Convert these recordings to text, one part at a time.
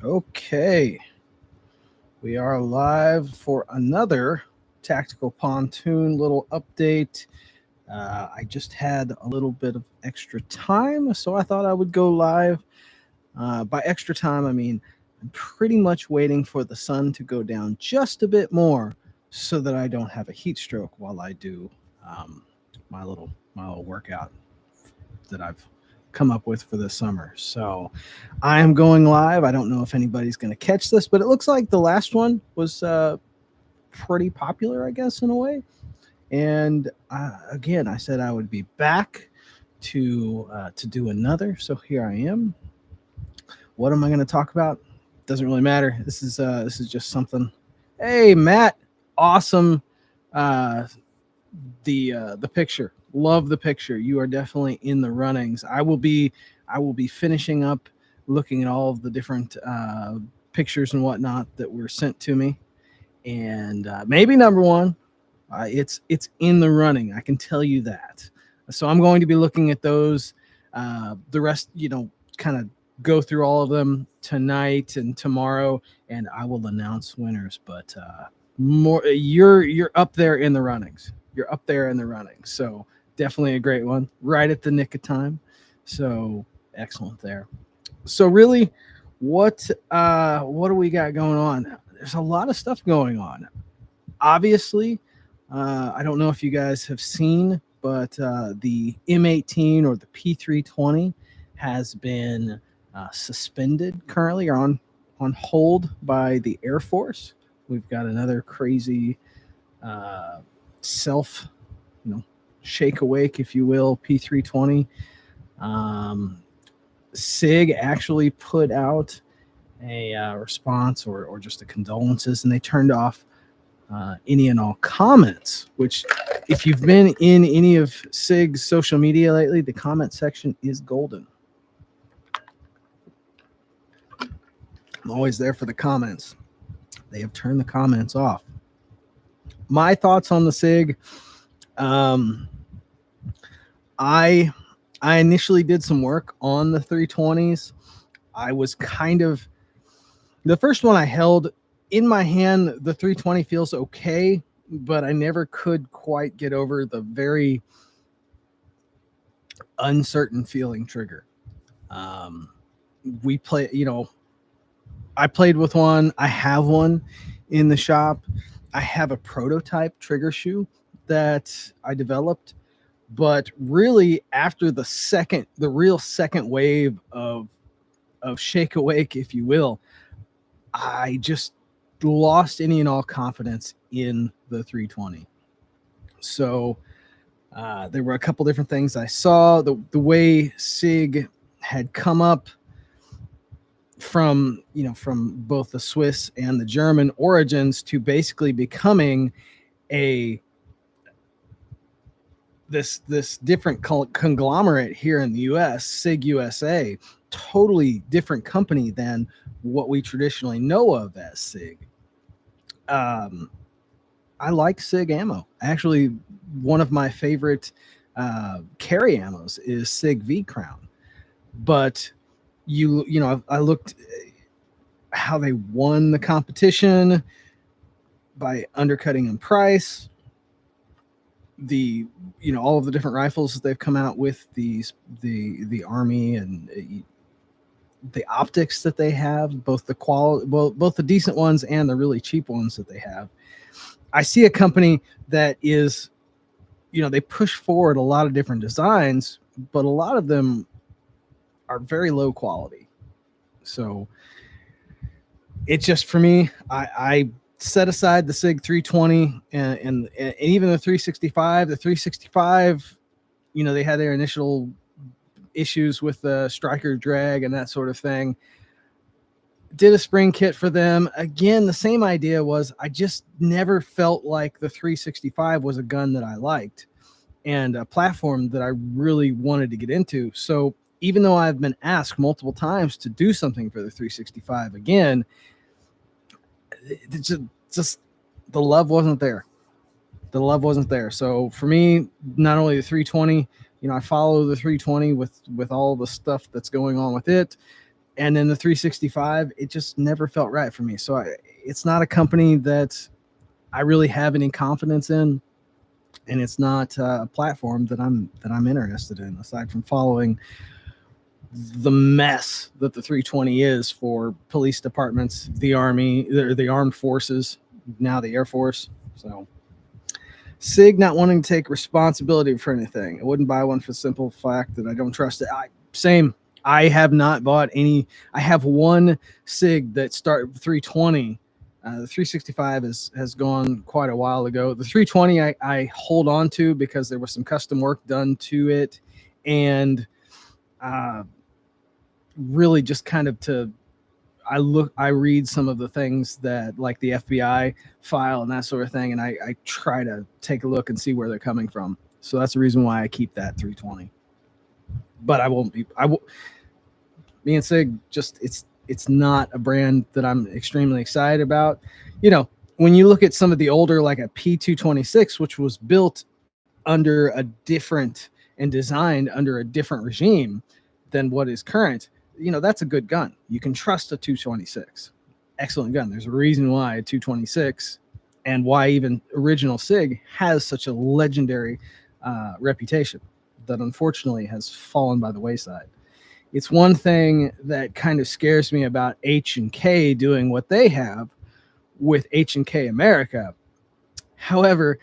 Okay, we are live for another Tactical Pontoon little update. I just had a little bit of extra time, so I thought I would go live. By extra time, I mean I'm pretty much waiting for the sun to go down just a bit more so that I don't have a heat stroke while I do um, my little workout that I've come up with for the summer. So I am going live. I don't know if anybody's going to catch this, but it looks like the last one was pretty popular, I guess, in a way. And again, I said I would be back to do another. So here I am. What am I going to talk about? Doesn't really matter. This is just something. Hey, Matt, awesome. Uh, the picture. Love the picture. You are definitely in the runnings. I will be finishing up looking at all of the different pictures and whatnot that were sent to me, and maybe number one. It's in the running. I can tell you that. So I'm going to be looking at those. The rest, kind of go through all of them tonight and tomorrow, and I will announce winners. But more, you're up there in the runnings. You're up there in the running. So definitely a great one. Right at the nick of time. So excellent there. So really, what do we got going on? There's a lot of stuff going on. Obviously, I don't know if you guys have seen, but the M18 or the P320 has been suspended currently or on hold by the Air Force. We've got another crazy uh, self, you know, shake awake, if you will, P320. Um, SIG actually put out a response or just a condolences, and they turned off any and all comments, which if you've been in any of SIG's social media lately, the comment section is golden. I'm always there for the comments. They have turned the comments off. My thoughts on the SIG. Um, I I initially did some work on the 320s. I was kind of the first one I held in my hand. The 320 feels okay, but I never could quite get over the very uncertain feeling trigger. Um, we play, I played with one. I have one in the shop. I have a prototype trigger shoe that I developed, but really after the real second wave of shake awake, if you will, I just lost any and all confidence in the 320. So there were a couple different things I saw. The way SIG had come up from both the Swiss and the German origins to basically becoming a this different conglomerate here in the US, SIG USA, totally different company than what we traditionally know of as SIG. Um, I like SIG ammo. Actually, one of my favorite carry ammos is SIG V Crown. But I looked how they won the competition by undercutting in price. All of the different rifles that they've come out with, the army, and the optics that they have, both the quality, well, both the decent ones and the really cheap ones that they have. I see a company that is, they push forward a lot of different designs, but a lot of them are very low quality. So it's just, for me, I set aside the SIG 320 and even the 365. The 365, they had their initial issues with the striker drag and that sort of thing. Did a spring kit for them. Again, the same idea was I just never felt like the 365 was a gun that I liked and a platform that I really wanted to get into. So even though I've been asked multiple times to do something for the 365 again, it's just the love wasn't there. The love wasn't there. So for me, not only the 320, I follow the 320 with all the stuff that's going on with it. And then the 365, it just never felt right for me. So it's not a company that I really have any confidence in, and it's not a platform that I'm interested in, aside from following the mess that the 320 is for police departments, the Army, the armed forces, now the Air Force. So SIG not wanting to take responsibility for anything. I wouldn't buy one for the simple fact that I don't trust it. Same. I have not bought any. I have one SIG that started 320. The 365 has gone quite a while ago. The 320 I hold on to because there was some custom work done to it, and really just kind of I read some of the things that, like the FBI file and that sort of thing, and I try to take a look and see where they're coming from. So that's the reason why I keep that 320. But me and SIG, just it's not a brand that I'm extremely excited about. When you look at some of the older, like a P226, which was built under a different and designed under a different regime than what is current, that's a good gun. You can trust a 226. Excellent gun. There's a reason why a 226 and why even original SIG has such a legendary reputation that unfortunately has fallen by the wayside. It's one thing that kind of scares me about H&K doing what they have with H&K America. However,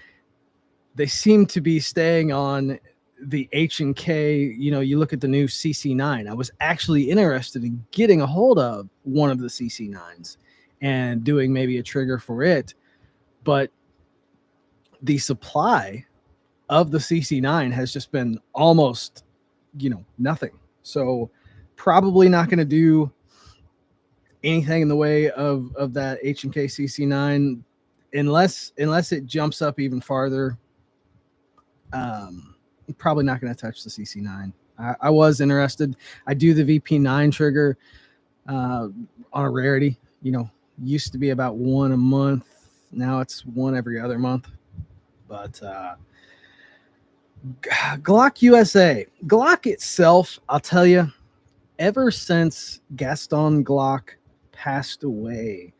they seem to be staying on the H&K. You look at the new CC9. I was actually interested in getting a hold of one of the CC9s and doing maybe a trigger for it, but the supply of the CC9 has just been almost, nothing. So probably not going to do anything in the way of that H&K CC9 unless it jumps up even farther. Probably not going to touch the CC9. I was interested. I do the VP9 trigger on a rarity. Used to be about one a month. Now it's one every other month. But Glock USA. Glock itself, I'll tell you, ever since Gaston Glock passed away,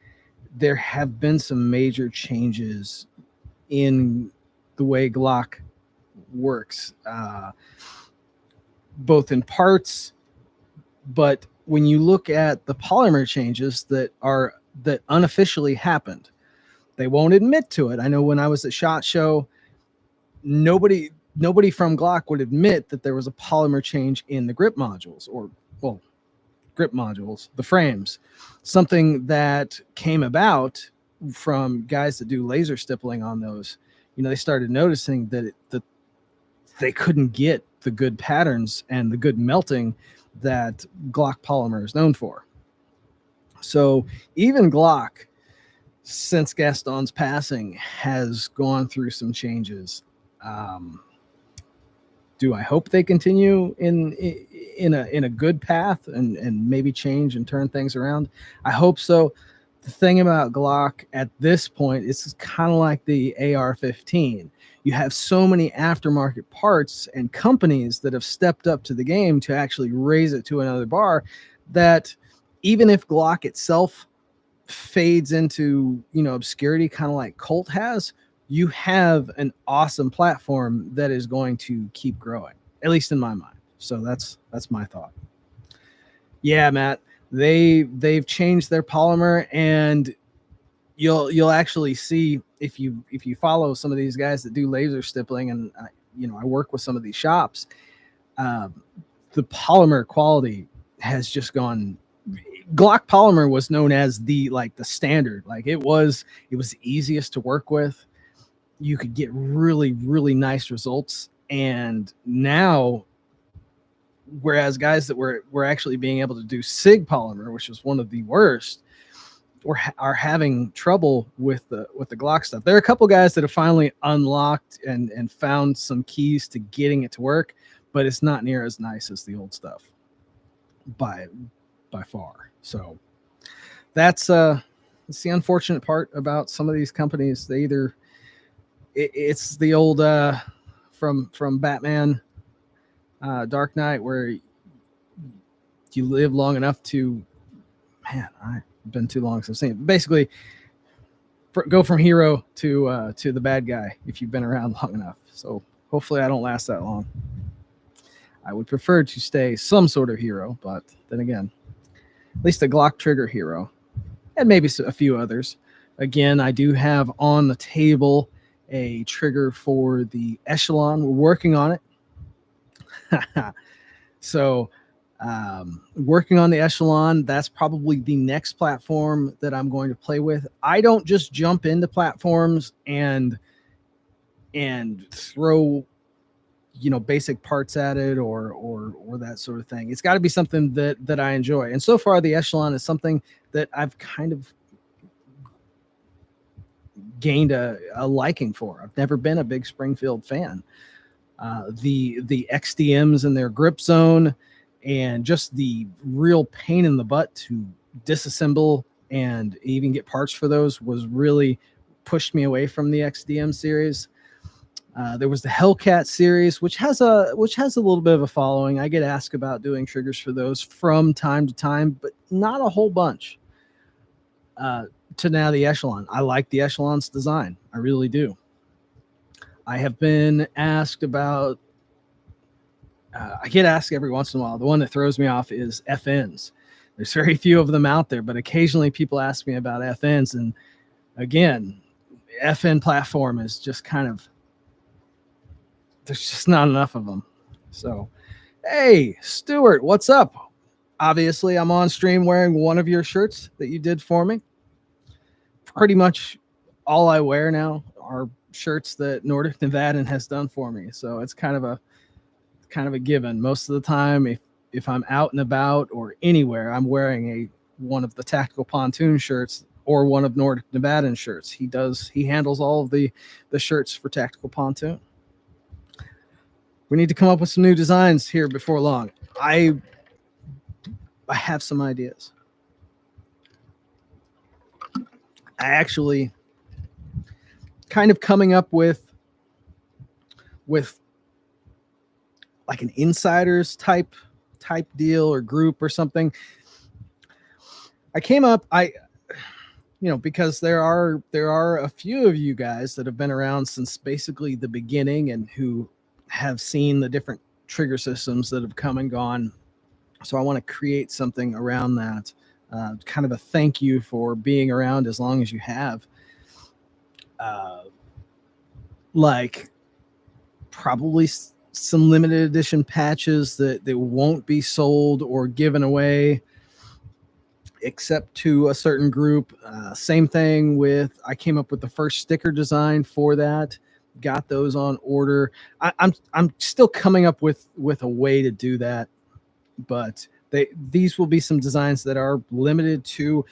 there have been some major changes in the way Glock works, both in parts, but when you look at the polymer changes that unofficially happened, they won't admit to it. I know when I was at SHOT Show, nobody from Glock would admit that there was a polymer change in the grip modules, the frames, something that came about from guys that do laser stippling on those. They started noticing that they couldn't get the good patterns and the good melting that Glock polymer is known for. So even Glock, since Gaston's passing, has gone through some changes. Do I hope they continue in a good path and maybe change and turn things around? I hope so. The thing about Glock at this point is kind of like the AR-15. You have so many aftermarket parts and companies that have stepped up to the game to actually raise it to another bar, that even if Glock itself fades into obscurity, kind of like Colt has, you have an awesome platform that is going to keep growing, at least in my mind. So that's my thought. Yeah, Matt, they've changed their polymer, and you'll actually see if you follow some of these guys that do laser stippling, and I work with some of these shops. The polymer quality has just gone. Glock polymer was known as the standard. Like it was the easiest to work with. You could get really, really nice results. And now, whereas guys that were actually being able to do SIG polymer, which was one of the worst, are having trouble with the Glock stuff. There are a couple guys that have finally unlocked and found some keys to getting it to work, but it's not near as nice as the old stuff by far. So that's the unfortunate part about some of these companies. They either it's the old from Batman Dark Knight, where you live long enough to man, I've been too long since I've seen it. Basically, go from hero to the bad guy if you've been around long enough. So hopefully I don't last that long. I would prefer to stay some sort of hero, but then again, at least a Glock trigger hero, and maybe a few others. Again, I do have on the table a trigger for the Echelon. We're working on it. So, working on the Echelon, that's probably the next platform that I'm going to play with. I don't just jump into platforms and throw basic parts at it or that sort of thing. It's got to be something that I enjoy. And so far the Echelon is something that I've kind of gained a liking for. I've never been a big Springfield fan. The XDMs in their grip zone and just the real pain in the butt to disassemble and even get parts for those was really pushed me away from the XDM series. There was the Hellcat series, which has a little bit of a following. I get asked about doing triggers for those from time to time, but not a whole bunch. To now the Echelon. I like the Echelon's design. I really do. I have been asked about, I get asked every once in a while. The one that throws me off is FNs. There's very few of them out there, but occasionally people ask me about FNs. And again, FN platform is just kind of, there's just not enough of them. So, hey, Stuart, what's up? Obviously, I'm on stream wearing one of your shirts that you did for me. Pretty much all I wear now are shirts that Nordic Nevadan has done for me. So it's kind of a given. Most of the time, if I'm out and about or anywhere, I'm wearing one of the Tactical Pontoon shirts or one of Nordic Nevadan shirts. He handles all of the shirts for Tactical Pontoon. We need to come up with some new designs here before long. I have some ideas. I actually kind of coming up with like an insiders type deal or group or something. I came up, because there are a few of you guys that have been around since basically the beginning and who have seen the different trigger systems that have come and gone. So I want to create something around that, kind of a thank you for being around as long as you have. Like probably some limited edition patches that won't be sold or given away except to a certain group. Same thing with, I came up with the first sticker design for that. Got those on order. I'm still coming up with a way to do that, but these will be some designs that are limited to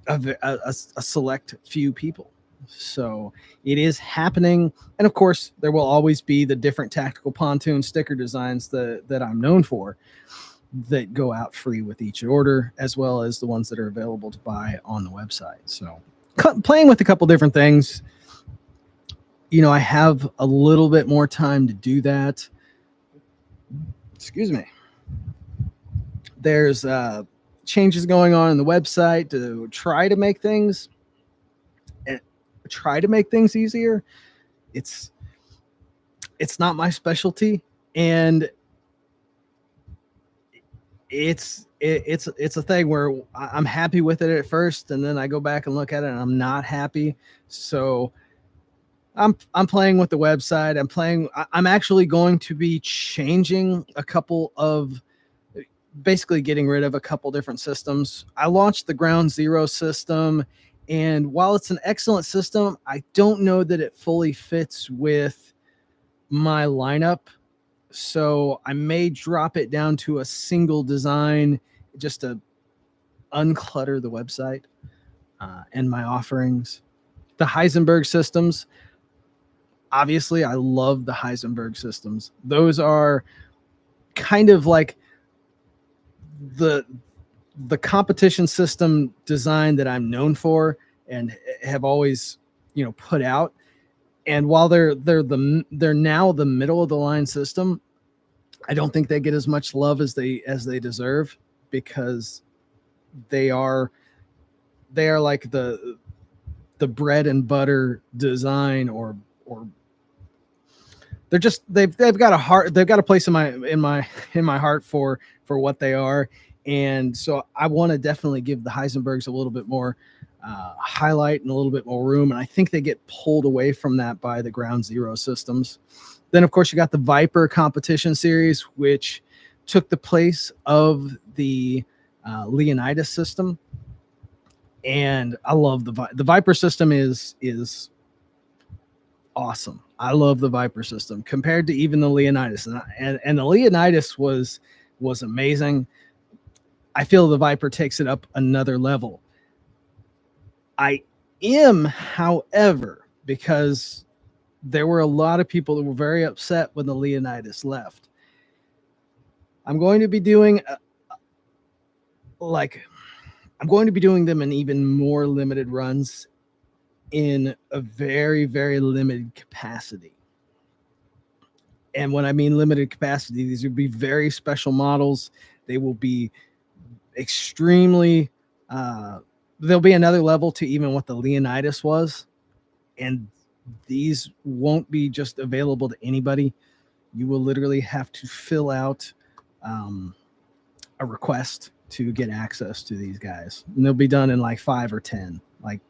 a select few people. So it is happening, and of course there will always be the different Tactical Pontoon sticker designs that I'm known for that go out free with each order, as well as the ones that are available to buy on the website. So playing with a couple different things. I have a little bit more time to do that. Excuse me. There's changes going on the website to try to make things easier. It's not my specialty, and it's a thing where I'm happy with it at first, and then I go back and look at it and I'm not happy. So I'm playing with the website. I'm actually going to be changing a couple of, basically getting rid of a couple different systems. I launched the Ground Zero system, and while it's an excellent system, I don't know that it fully fits with my lineup. So I may drop it down to a single design just to unclutter the website and my offerings. The Heisenberg systems, obviously, I love the Heisenberg systems. Those are kind of like the competition system design that I'm known for and have always, put out. And while they're now the middle of the line system, I don't think they get as much love as they deserve, because they are like the bread and butter design, or they've got a heart, they've got a place in my heart for what they are. And so I want to definitely give the Heisenbergs a little bit more highlight and a little bit more room, and I think they get pulled away from that by the Ground Zero systems. Then of course you got the Viper competition series, which took the place of the Leonidas system, and I love the Viper system is awesome. I love the Viper system compared to even the Leonidas, and the Leonidas was amazing. I feel the Viper takes it up another level. I am, however, because there were a lot of people that were very upset when the Leonidas left, I'm going to be doing them in even more limited runs in a very, very limited capacity. And when I mean limited capacity, these would be very special models. They will be extremely, there'll be another level to even what the Leonidas was. And these won't be just available to anybody. You will literally have to fill out a request to get access to these guys. And they'll be done in like 5 or 10, like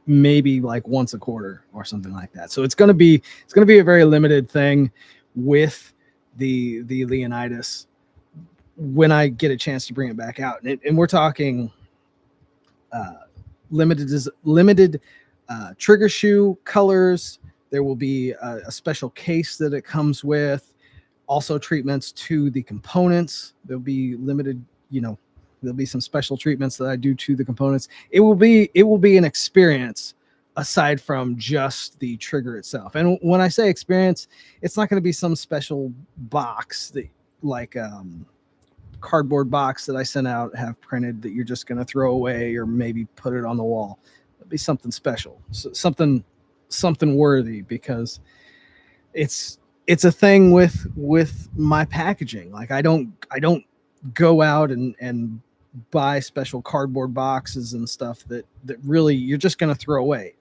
maybe like once a quarter or something like that. So it's going to be a very limited thing with the Leonidas when I get a chance to bring it back out. And we're talking limited trigger shoe colors. There will be a special case that it comes with. Also treatments to the components. There'll be limited, there'll be some special treatments that I do to the components. It will be an experience aside from just the trigger itself. And when I say experience, it's not going to be some special box that like cardboard box that I sent out, have printed, that you're just going to throw away or maybe put it on the wall. It'll be something special, something worthy, because it's a thing with my packaging. Like I don't go out and buy special cardboard boxes and stuff that really you're just going to throw away.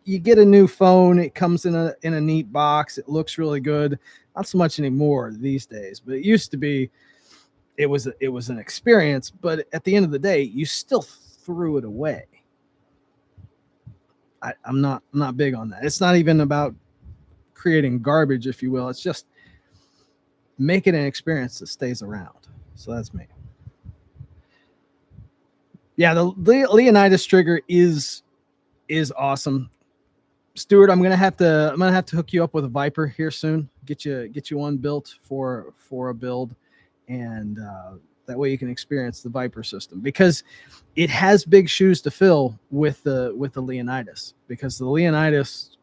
You get a new phone, it comes in a neat box, it looks really good. Not so much anymore these days, but it used to be. It was an experience, but at the end of the day, you still threw it away. I'm not big on that. It's not even about creating garbage, if you will. It's just make it an experience that stays around. So that's me. Yeah, the Leonidas trigger is awesome. Stuart, I'm gonna have to hook you up with a Viper here soon. Get you one built for a build, and that way you can experience the Viper system, because it has big shoes to fill with the Leonidas, because the Leonidas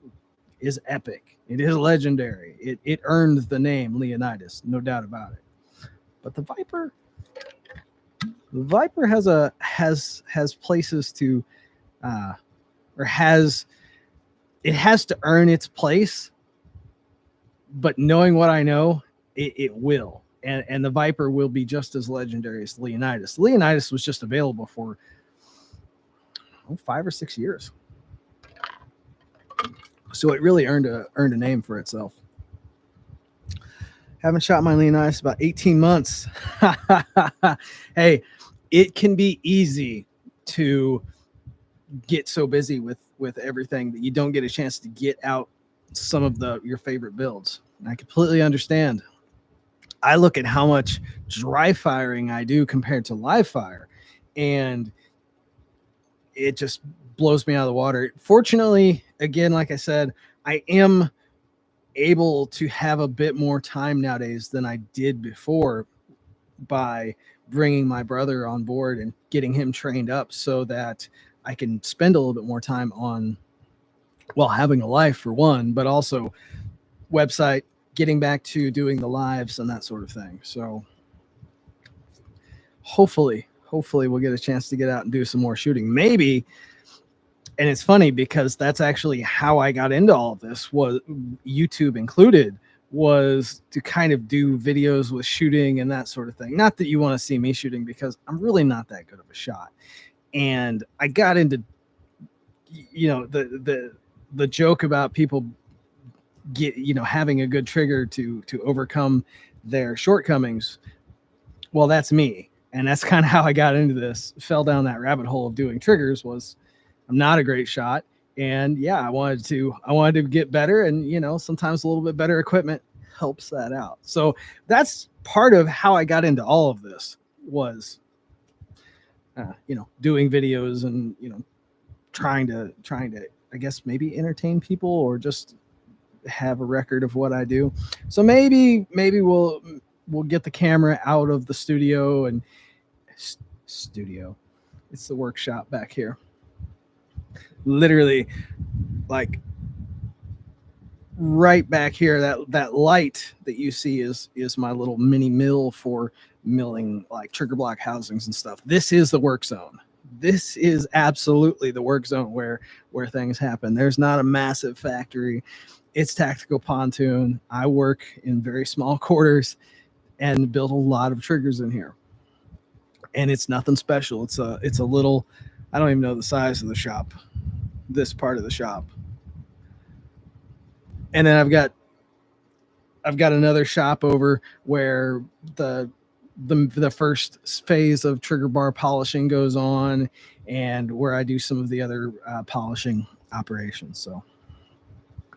is epic. It is legendary. It earned the name Leonidas, no doubt about it. But the Viper has places to it has to earn its place. But knowing what I know, it will. And the Viper will be just as legendary as Leonidas. Leonidas was just available for 5 or 6 years. So it really earned a name for itself. Haven't shot my Leonidas about 18 months. Hey, it can be easy to get so busy with everything that you don't get a chance to get out some of your favorite builds. And I completely understand. I look at how much dry firing I do compared to live fire, and it just blows me out of the water. Fortunately, again, like I said, I am able to have a bit more time nowadays than I did before by bringing my brother on board and getting him trained up so that I can spend a little bit more time on, well, having a life for one, but also website, getting back to doing the lives and that sort of thing. So hopefully we'll get a chance to get out and do some more shooting. Maybe. And it's funny because that's actually how I got into all of this, was YouTube included, was to kind of do videos with shooting and that sort of thing. Not that you want to see me shooting, because I'm really not that good of a shot. And I got into, the joke about people having a good trigger to overcome their shortcomings. Well, that's me. And that's kind of how I got into this, fell down that rabbit hole of doing triggers. Was I'm not a great shot. And yeah, I wanted to get better, and sometimes a little bit better equipment helps that out. So that's part of how I got into all of this, was doing videos and trying to I guess maybe entertain people, or just have a record of what I do. So maybe we'll get the camera out of the studio and studio. It's the workshop back here. Literally, like right back here, that light that you see is my little mini mill for milling like trigger block housings and stuff. This is the work zone. This is absolutely the work zone where things happen. There's not a massive factory. It's Tactical Pontoon. I work in very small quarters and build a lot of triggers in here. And it's nothing special. It's a little, I don't even know the size of the shop, this part of the shop. And then I've got another shop over where the first phase of trigger bar polishing goes on, and where I do some of the other polishing operations. So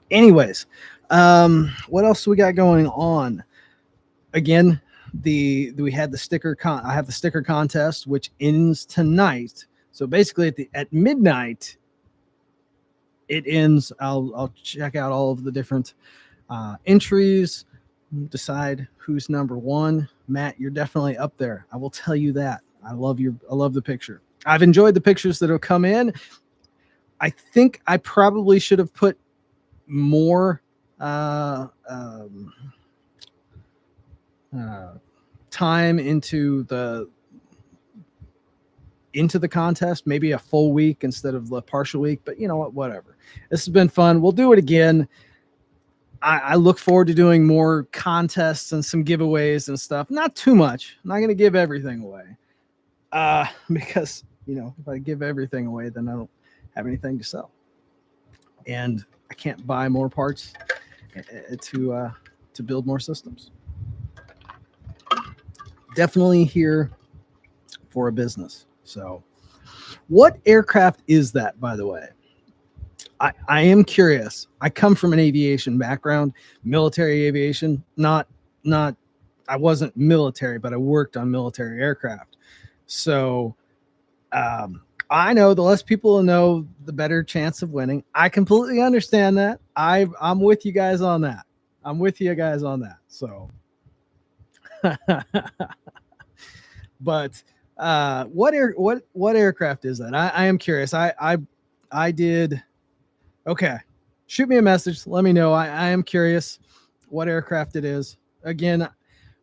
anyways, what else we got going on? Again, we had the sticker I have the sticker contest, which ends tonight. So basically at midnight it ends. I'll check out all of the different entries, decide who's number one. Matt, you're definitely up there. I will tell you that. I love the picture. I've enjoyed the pictures that have come in. I think I probably should have put more time into the contest, maybe a full week instead of the partial week, but you know what, whatever. This has been fun. We'll do it again. I look forward to doing more contests and some giveaways and stuff. Not too much. I'm not going to give everything away, because if I give everything away, then I don't have anything to sell, and I can't buy more parts to build more systems. Definitely here for a business. So what aircraft is that, by the way? I am curious. I come from an aviation background, military aviation. Not I wasn't military, but I worked on military aircraft. So I know the less people know, the better chance of winning. I completely understand that. I'm with you guys on that. So but what aircraft is that? I am curious. I did. Okay, shoot me a message. Let me know. I am curious what aircraft it is. Again,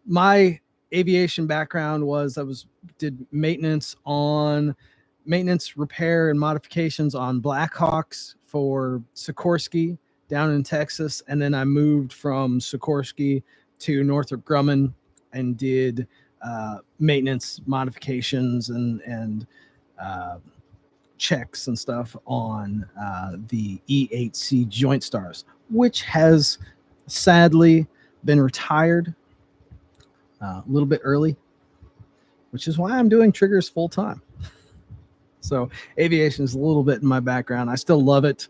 my aviation background was did maintenance, repair, and modifications on Blackhawks for Sikorsky down in Texas, and then I moved from Sikorsky to Northrop Grumman and did maintenance, modifications, and checks and stuff on the E-8C Joint Stars, which has sadly been retired a little bit early, which is why I'm doing triggers full time. So aviation is a little bit in my background. I still love it.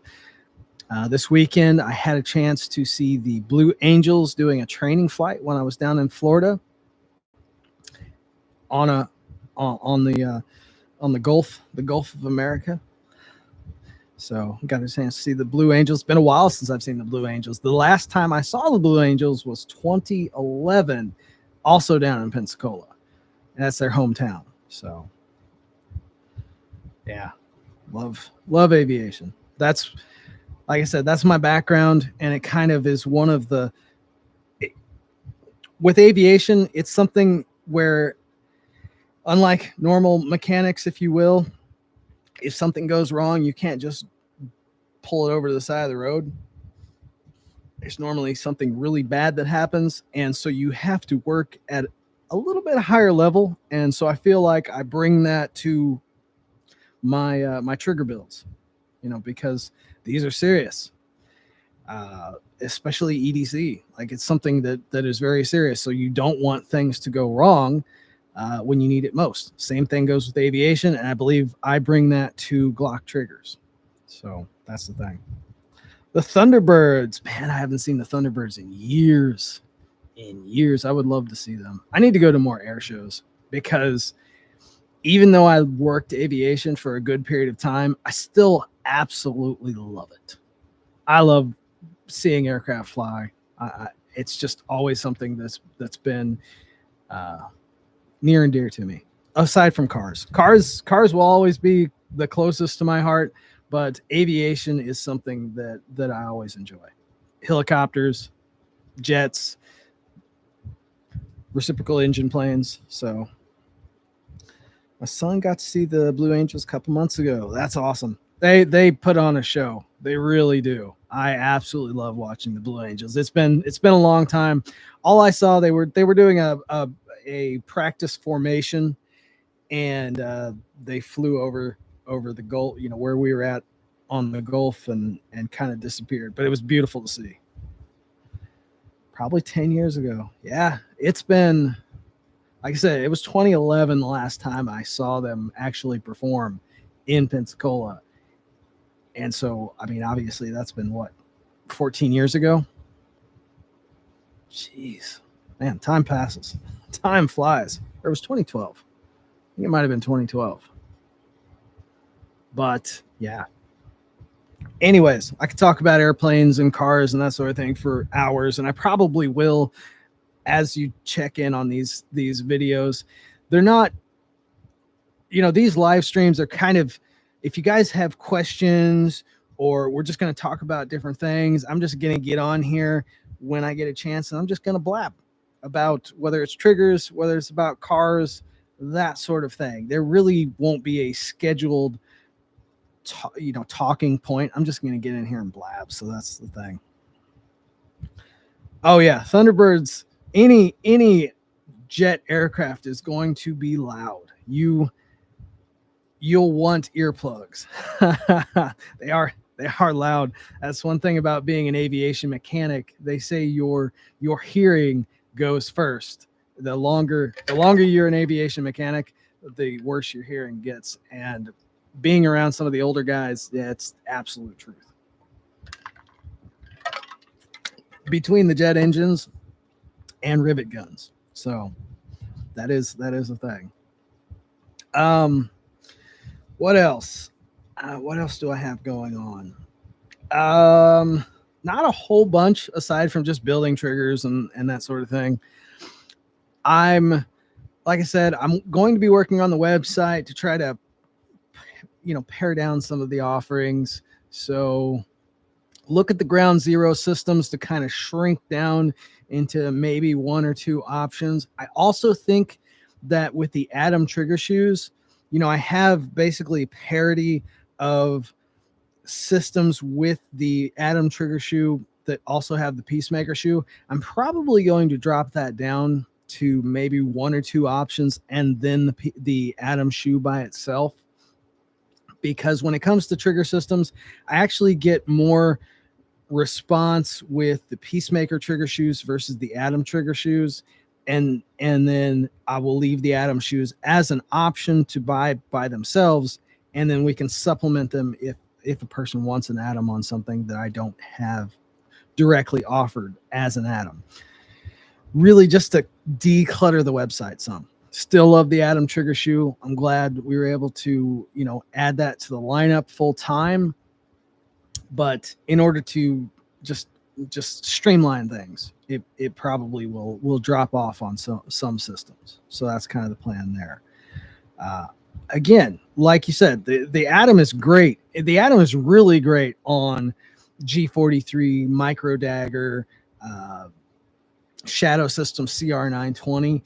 This weekend, I had a chance to see the Blue Angels doing a training flight when I was down in Florida on the Gulf of America. So got a chance to see the Blue Angels. It's been a while since I've seen the Blue Angels. The last time I saw the Blue Angels was 2011, also down in Pensacola. And that's their hometown. So yeah, love aviation. That's, like I said, that's my background, and it kind of is one of the, with aviation, it's something where, unlike normal mechanics, if you will, if something goes wrong, you can't just pull it over to the side of the road. there's normally something really bad that happens, and so you have to work at a little bit higher level. And so I feel like I bring that to my trigger builds, because these are serious, especially EDC. Like, it's something that is very serious. So you don't want things to go wrong when you need it most. Same thing goes with aviation, and I believe I bring that to Glock triggers. So that's the thing. The Thunderbirds, man, I haven't seen the Thunderbirds in years. In years, I would love to see them. I need to go to more air shows, because even though I worked aviation for a good period of time, I still absolutely love it. I love seeing aircraft fly. It's just always something that's been near and dear to me. Aside from cars will always be the closest to my heart, but aviation is something that I always enjoy. Helicopters, jets, reciprocal engine planes. So my son got to see the Blue Angels a couple months ago. That's awesome. They put on a show. They really do. I absolutely love watching the Blue Angels. It's been a long time. All I saw, they were doing a practice formation, and they flew over the Gulf, where we were at on the Gulf, and kind of disappeared. But it was beautiful to see. Probably 10 years ago. Yeah, it's been, like I said, it was 2011 the last time I saw them actually perform in Pensacola. And so, I mean, obviously that's been 14 years ago? Jeez. Man, time passes. Time flies. Or it was 2012. I think it might have been 2012. But yeah. Anyways, I could talk about airplanes and cars and that sort of thing for hours, and I probably will as you check in on these videos. They're not, these live streams are kind of, if you guys have questions or we're just going to talk about different things, I'm just going to get on here when I get a chance, and I'm just going to blab about whether it's triggers, whether it's about cars, that sort of thing. There really won't be a scheduled talking point. I'm just going to get in here and blab. So that's the thing. Oh yeah, Thunderbirds, any jet aircraft is going to be loud. You'll want earplugs. They are loud. That's one thing about being an aviation mechanic. They say your hearing goes first. The longer you're an aviation mechanic, the worse your hearing gets. And being around some of the older guys, it's absolute truth. Between the jet engines and rivet guns. So that is a thing. What else? What else do I have going on? Not a whole bunch aside from just building triggers and that sort of thing. Like I said, I'm going to be working on the website to try to, pare down some of the offerings. So look at the ground zero systems to kind of shrink down into maybe one or two options. I also think that with the Atom trigger shoes, I have basically parity of systems with the Atom trigger shoe that also have the Peacemaker shoe. I'm probably going to drop that down to maybe one or two options, and then the Atom shoe by itself. Because when it comes to trigger systems, I actually get more response with the Peacemaker trigger shoes versus the Atom trigger shoes. And then I will leave the Atom shoes as an option to buy by themselves, and then we can supplement them if a person wants an Atom on something that I don't have directly offered as an Atom. Really just to declutter the website some. Still love the Atom trigger shoe. I'm glad we were able to, add that to the lineup full time. But in order to just streamline things, it probably will drop off on some systems. So that's kind of the plan there. Again, like you said, the Atom is great. The Atom is really great on G43, Micro Dagger, Shadow System CR920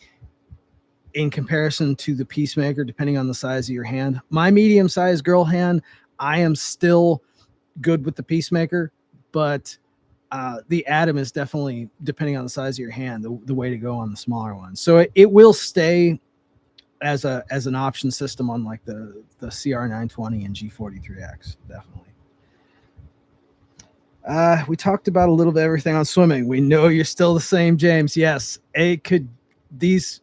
in comparison to the Peacemaker, depending on the size of your hand. My medium-sized girl hand, I am still good with the Peacemaker, but the atom is definitely, depending on the size of your hand, the way to go on the smaller ones. So it will stay as an option system on like the CR920 and G43X, definitely. We talked about a little bit of everything on swimming. We know you're still the same, James. Yes, it could. These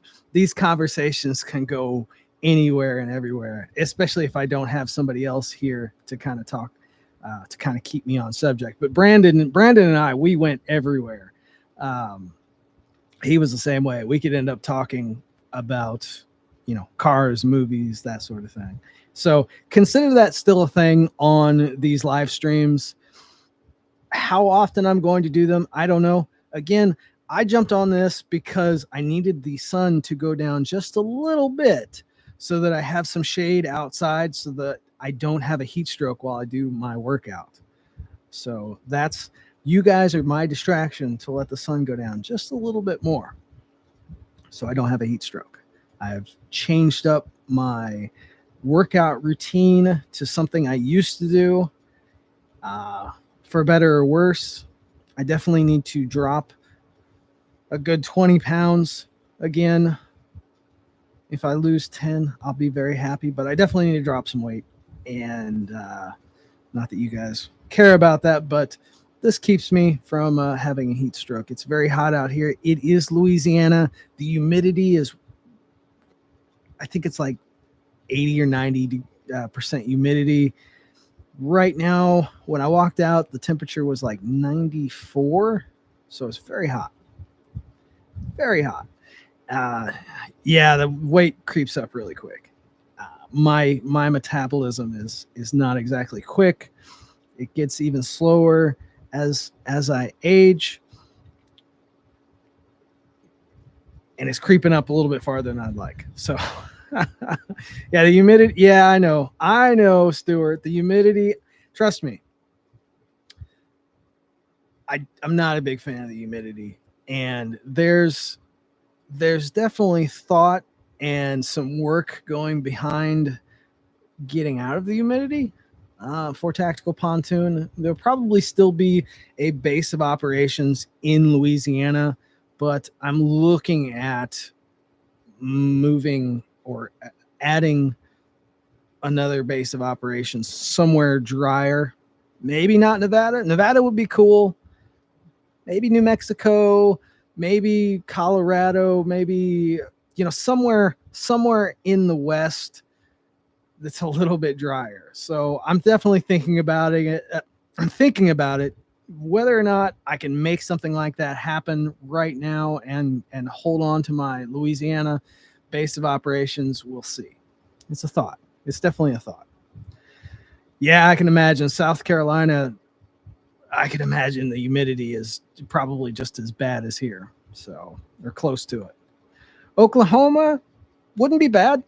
conversations can go anywhere and everywhere, especially if I don't have somebody else here to kind of talk, to kind of keep me on subject. But Brandon and I, we went everywhere. He was the same way. We could end up talking about, cars, movies, that sort of thing. So consider that still a thing on these live streams. How often I'm going to do them, I don't know. Again, I jumped on this because I needed the sun to go down just a little bit so that I have some shade outside so that I don't have a heat stroke while I do my workout. So you guys are my distraction to let the sun go down just a little bit more so I don't have a heat stroke. I've changed up my workout routine to something I used to do. For better or worse, I definitely need to drop a good 20 pounds again. If I lose 10, I'll be very happy, but I definitely need to drop some weight. And not that you guys care about that, but this keeps me from having a heat stroke. It's very hot out here. It is Louisiana. The humidity is, I think it's like 80 or 90% humidity. Right now, when I walked out, the temperature was like 94. So it's very hot. Very hot. Yeah, the weight creeps up really quick. My metabolism is not exactly quick. It gets even slower as I age. And it's creeping up a little bit farther than I'd like. So yeah, the humidity. Yeah, I know, Stuart. The humidity, trust me. I'm not a big fan of the humidity. And there's definitely thought and some work going behind getting out of the humidity for Tactical Pontoon. There'll probably still be a base of operations in Louisiana, but I'm looking at moving or adding another base of operations somewhere drier. Maybe not Nevada. Nevada would be cool. Maybe New Mexico, maybe Colorado, maybe somewhere in the West that's a little bit drier. So I'm definitely thinking about it. I'm thinking about it, whether or not I can make something like that happen right now and hold on to my Louisiana base of operations. We'll see. It's a thought. It's definitely a thought. Yeah, I can imagine South Carolina. I can imagine the humidity is probably just as bad as here. So they're close to it. Oklahoma wouldn't be bad.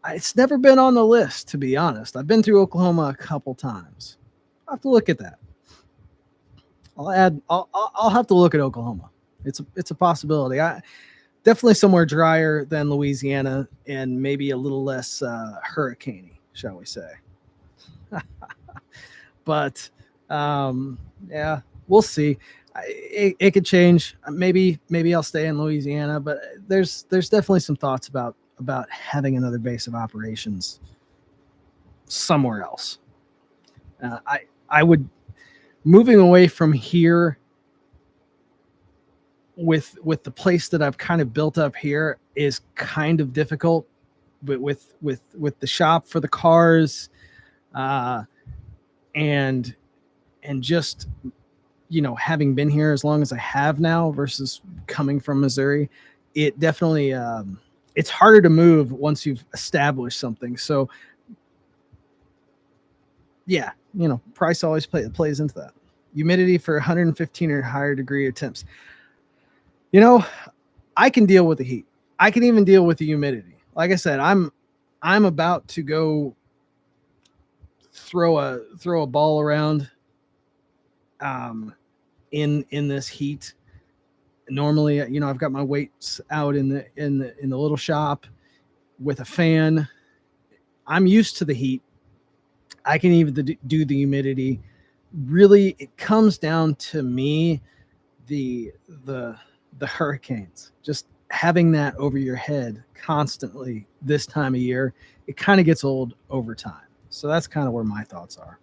It's never been on the list, to be honest. I've been through Oklahoma a couple times. I'll have to look at that. I'll have to look at Oklahoma. It's a possibility. Definitely somewhere drier than Louisiana and maybe a little less hurricaney, shall we say. But yeah, we'll see. It could change. Maybe I'll stay in Louisiana, but there's definitely some thoughts about having another base of operations somewhere else. I would, moving away from here with the place that I've kind of built up here is kind of difficult, but with the shop for the cars, and just having been here as long as I have now versus coming from Missouri, it definitely it's harder to move once you've established something. So yeah, price always plays into that. Humidity for 115 or higher degree of temps. I can deal with the heat. I can even deal with the humidity. Like I said, I'm about to go throw a ball around in this heat. Normally, I've got my weights out in the little shop with a fan. I'm used to the heat. I can even do the humidity. really it comes down to me the the the hurricanes, just having that over your head constantly this time of year. It kind of gets old over time. So that's kind of where my thoughts are.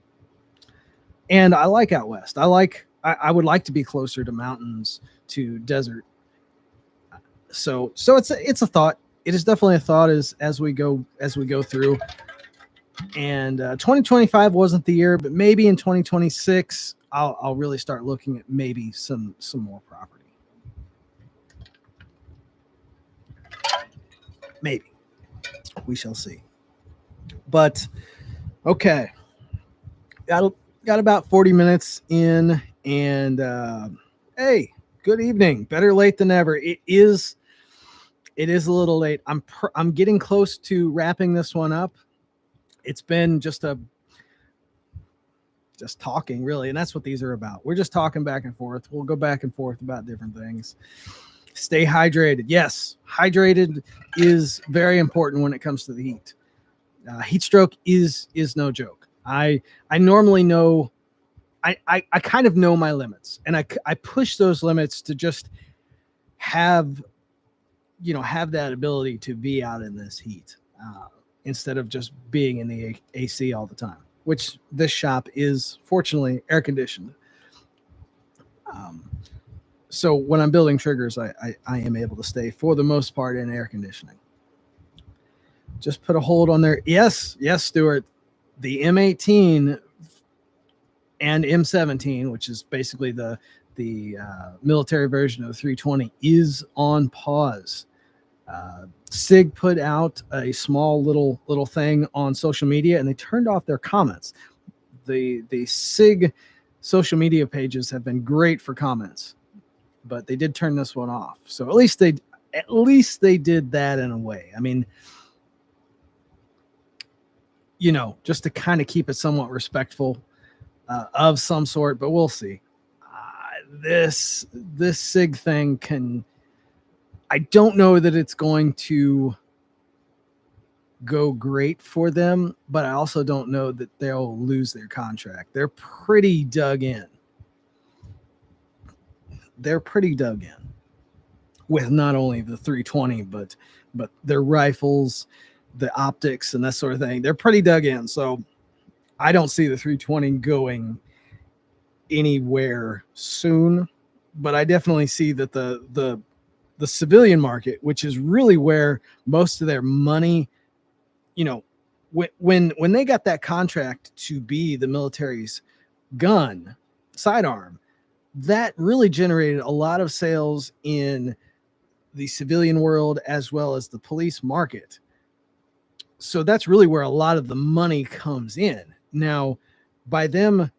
And I like out west. I would like to be closer to mountains, to desert. So it's a thought. It is definitely a thought as we go through. And 2025 wasn't the year, but maybe in 2026 I'll really start looking at maybe some more property. Maybe, we shall see. But okay, got about 40 minutes in, and hey, good evening. Better late than never. It is a little late. I'm getting close to wrapping this one up. It's been just talking, really, and that's what these are about. We're just talking back and forth. We'll go back and forth about different things. Stay hydrated. Yes, hydrated is very important when it comes to the heat. Heat stroke is no joke. I normally know. I kind of know my limits, and I push those limits to just have have that ability to be out in this heat, instead of just being in the AC all the time, which this shop is fortunately air conditioned. So when I'm building triggers, I am able to stay for the most part in air conditioning. Just put a hold on there. Yes, Stuart. The M18 and M17, which is basically the military version of the 320, is on pause. SIG put out a small little thing on social media, and they turned off their comments. The SIG social media pages have been great for comments, but they did turn this one off. So at least they did that in a way. I mean, just to kind of keep it somewhat respectful, of some sort, but we'll see. This SIG thing I don't know that it's going to go great for them, but I also don't know that they'll lose their contract. They're pretty dug in. With not only the 320, but their rifles, the optics, and that sort of thing. They're pretty dug in. So I don't see the 320 going anywhere soon, but I definitely see that the civilian market, which is really where most of their money, when they got that contract to be the military's gun sidearm, that really generated a lot of sales in the civilian world as well as the police market. So that's really where a lot of the money comes in. Now, by them,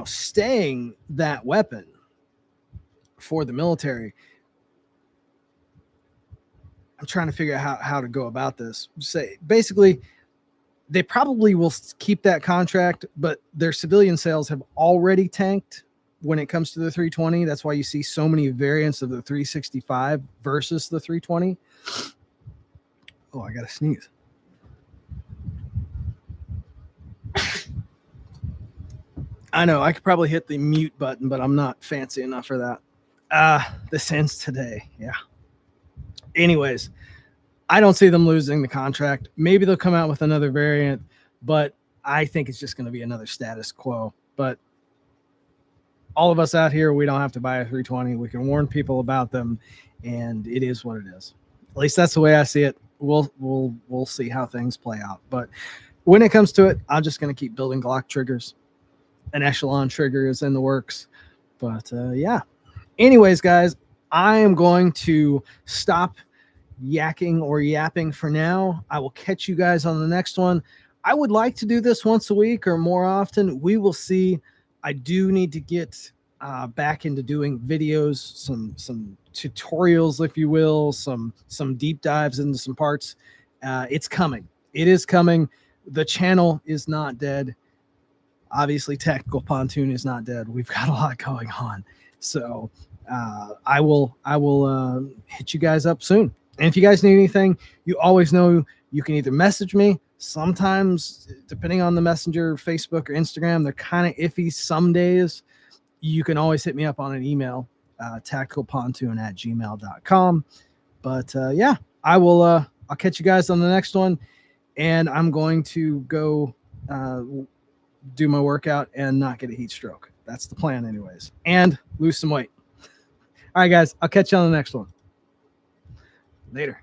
staying that weapon for the military, I'm trying to figure out how to go about this. Say, basically, they probably will keep that contract, but their civilian sales have already tanked when it comes to the 320. That's why you see so many variants of the 365 versus the 320. Oh, I gotta sneeze. I know I could probably hit the mute button, but I'm not fancy enough for that. This ends today. Yeah. Anyways, I don't see them losing the contract. Maybe they'll come out with another variant, but I think it's just going to be another status quo. But all of us out here, we don't have to buy a 320. We can warn people about them, and it is what it is. At least that's the way I see it. We'll see how things play out. But when it comes to it, I'm just going to keep building Glock triggers. An echelon trigger is in the works. But yeah. Anyways, guys, I am going to stop yakking or yapping for now. I will catch you guys on the next one. I would like to do this once a week or more often. We will see. I do need to get back into doing videos, some tutorials, if you will, some deep dives into some parts. It's coming. It is coming. The channel is not dead. Obviously, Tactical Pontoon is not dead. We've got a lot going on. So I will hit you guys up soon. And if you guys need anything, you always know you can either message me. Sometimes, depending on the messenger, Facebook or Instagram, they're kind of iffy some days. You can always hit me up on an email, tacticalpontoon@gmail.com. But yeah, I'll catch you guys on the next one. And I'm going to go do my workout and not get a heat stroke. That's the plan anyways. And lose some weight. All right, guys, I'll catch you on the next one. Later.